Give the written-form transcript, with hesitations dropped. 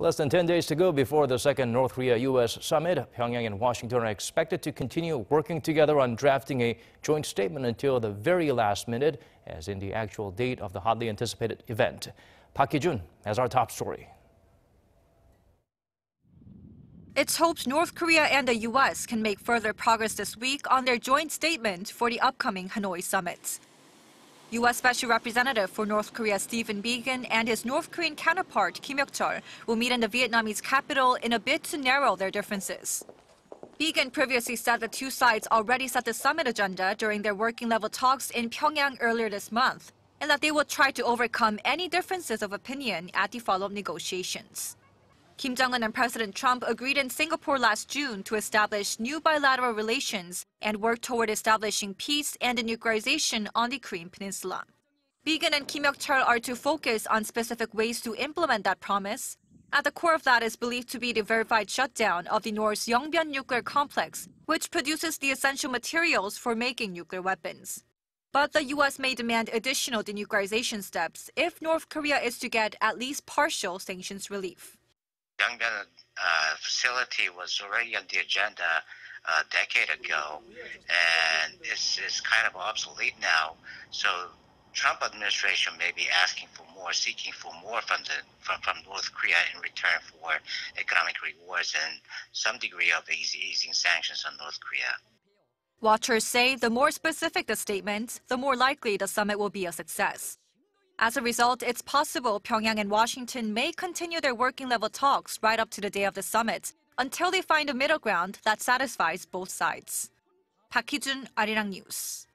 Less than 10 days to go before the second North Korea-U.S. summit, Pyeongyang and Washington are expected to continue working together on drafting a joint statement until the very last minute, as in the actual date of the hotly anticipated event. Hee-jun has our top story. It's hoped North Korea and the U.S. can make further progress this week on their joint statement for the upcoming Hanoi summit. U.S. Special Representative for North Korea Stephen Biegun and his North Korean counterpart Kim Hyok-chol will meet in the Vietnamese capital in a bid to narrow their differences. Biegun previously said the two sides already set the summit agenda during their working-level talks in Pyongyang earlier this month, and that they will try to overcome any differences of opinion at the follow-up negotiations. Kim Jong-un and President Trump agreed in Singapore last June to establish new bilateral relations and work toward establishing peace and denuclearization on the Korean Peninsula. Biegun and Kim Hyok-chol are to focus on specific ways to implement that promise. At the core of that is believed to be the verified shutdown of the North's Yongbyon nuclear complex, which produces the essential materials for making nuclear weapons. But the U.S. may demand additional denuclearization steps if North Korea is to get at least partial sanctions relief. Yongbyon facility was already on the agenda a decade ago, and it's kind of obsolete now. So Trump administration may be asking for more, seeking for more from North Korea in return for economic rewards and some degree of easing sanctions on North Korea. Watchers say the more specific the statement, the more likely the summit will be a success. As a result, it's possible Pyongyang and Washington may continue their working-level talks right up to the day of the summit until they find a middle ground that satisfies both sides. Hee-jun, Arirang News.